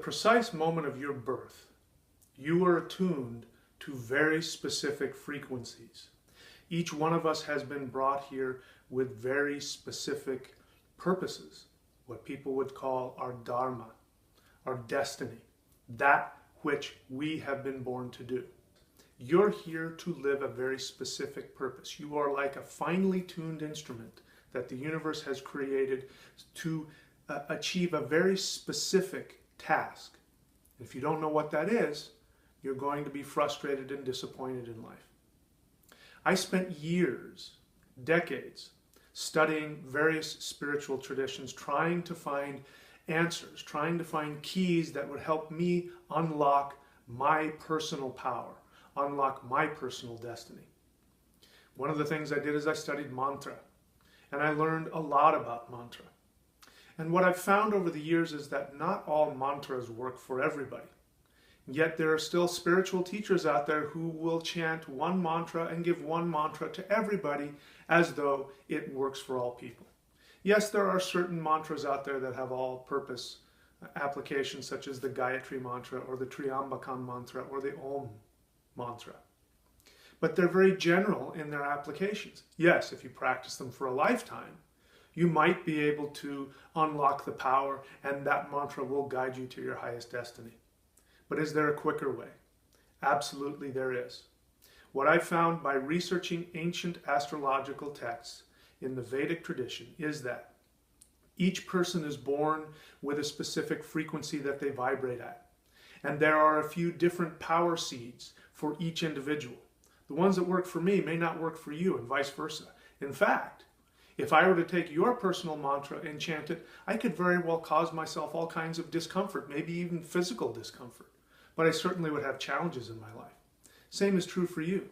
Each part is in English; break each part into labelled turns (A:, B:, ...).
A: precise moment of your birth, you are attuned to very specific frequencies. Each one of us has been brought here with very specific purposes, what people would call our dharma, our destiny, that which we have been born to do. You're here to live a very specific purpose. You are like a finely tuned instrument that the universe has created to achieve a very specific task. If you don't know what that is, you're going to be frustrated and disappointed in life. I spent years, decades, studying various spiritual traditions, trying to find answers, trying to find keys that would help me unlock my personal power, unlock my personal destiny. One of the things I did is I studied mantra, and I learned a lot about mantra. And what I've found over the years is that not all mantras work for everybody. Yet there are still spiritual teachers out there who will chant one mantra and give one mantra to everybody as though it works for all people. Yes, there are certain mantras out there that have all-purpose applications, such as the Gayatri mantra or the Triambakam mantra or the Om mantra. But they're very general in their applications. Yes, if you practice them for a lifetime, you might be able to unlock the power, and that mantra will guide you to your highest destiny. But is there a quicker way? Absolutely there is. What I found by researching ancient astrological texts in the Vedic tradition is that each person is born with a specific frequency that they vibrate at. And there are a few different power seeds for each individual. The ones that work for me may not work for you, and vice versa. In fact, if I were to take your personal mantra and chant it, I could very well cause myself all kinds of discomfort, maybe even physical discomfort. But I certainly would have challenges in my life. Same is true for you.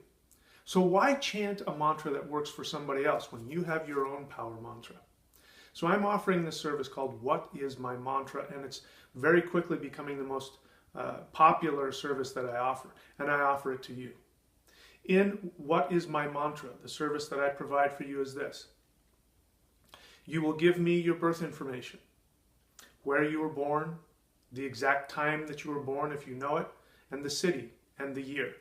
A: So why chant a mantra that works for somebody else when you have your own power mantra? So I'm offering this service called What is My Mantra, and it's very quickly becoming the most popular service that I offer, and I offer it to you. In What is My Mantra, the service that I provide for you is this. You will give me your birth information, where you were born, the exact time that you were born if you know it, and the city and the year.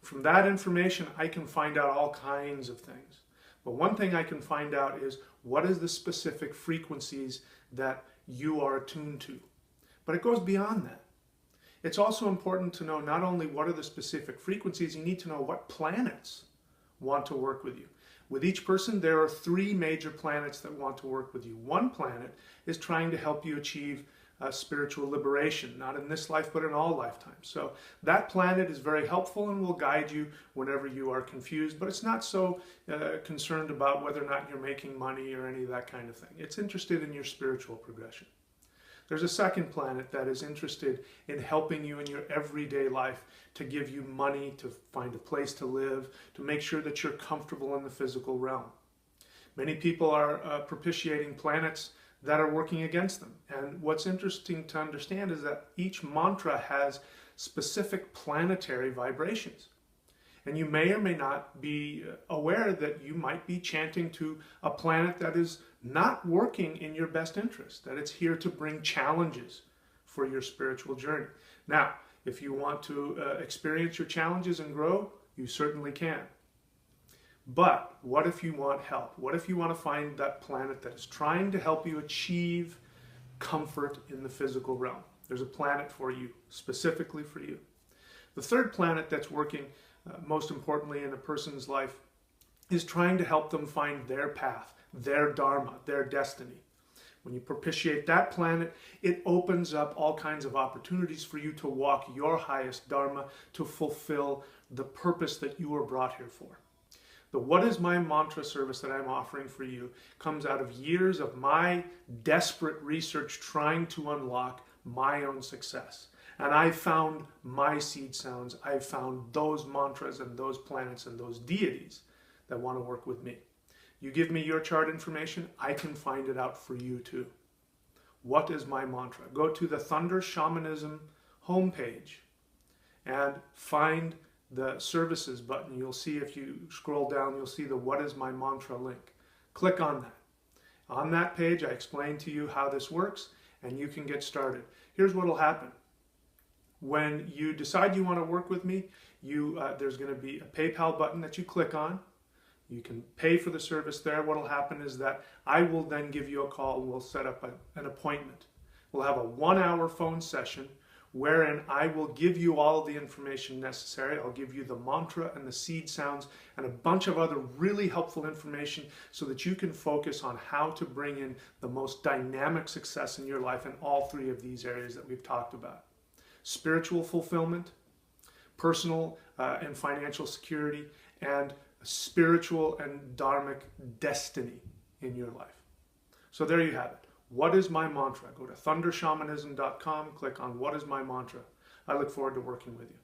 A: From that information, I can find out all kinds of things. But one thing I can find out is what is the specific frequencies that you are attuned to. But it goes beyond that. It's also important to know not only what are the specific frequencies, you need to know what planets want to work with you. With each person, there are 3 major planets that want to work with you. One planet is trying to help you achieve spiritual liberation, not in this life, but in all lifetimes. So that planet is very helpful and will guide you whenever you are confused, but it's not so concerned about whether or not you're making money or any of that kind of thing. It's interested in your spiritual progression. There's a second planet that is interested in helping you in your everyday life, to give you money, to find a place to live, to make sure that you're comfortable in the physical realm. Many people are propitiating planets that are working against them. And what's interesting to understand is that each mantra has specific planetary vibrations. And you may or may not be aware that you might be chanting to a planet that is not working in your best interest, that it's here to bring challenges for your spiritual journey. Now, if you want to experience your challenges and grow, you certainly can. But what if you want help? What if you want to find that planet that is trying to help you achieve comfort in the physical realm? There's a planet for you, specifically for you. The third planet that's working most importantly in a person's life is trying to help them find their path, their dharma, their destiny. When you propitiate that planet, it opens up all kinds of opportunities for you to walk your highest dharma, to fulfill the purpose that you were brought here for. The What is My Mantra service that I'm offering for you comes out of years of my desperate research trying to unlock my own success. And I found my seed sounds. I found those mantras and those planets and those deities that want to work with me. You give me your chart information, I can find it out for you too. What is my mantra? Go to the Master Shamanism homepage and find the services button. You'll see, if you scroll down, you'll see the What is My Mantra link. Click on that. On that page, I explain to you how this works, and you can get started. Here's what will happen. When you decide you want to work with me, there's going to be a PayPal button that you click on. You can pay for the service there. What will happen is that I will then give you a call and we'll set up an appointment. We'll have a 1-hour phone session wherein I will give you all the information necessary. I'll give you the mantra and the seed sounds and a bunch of other really helpful information so that you can focus on how to bring in the most dynamic success in your life in all three of these areas that we've talked about. Spiritual fulfillment, personal and financial security, and spiritual and dharmic destiny in your life. So there you have it. What is my mantra? Go to thundershamanism.com, click on What is my mantra? I look forward to working with you.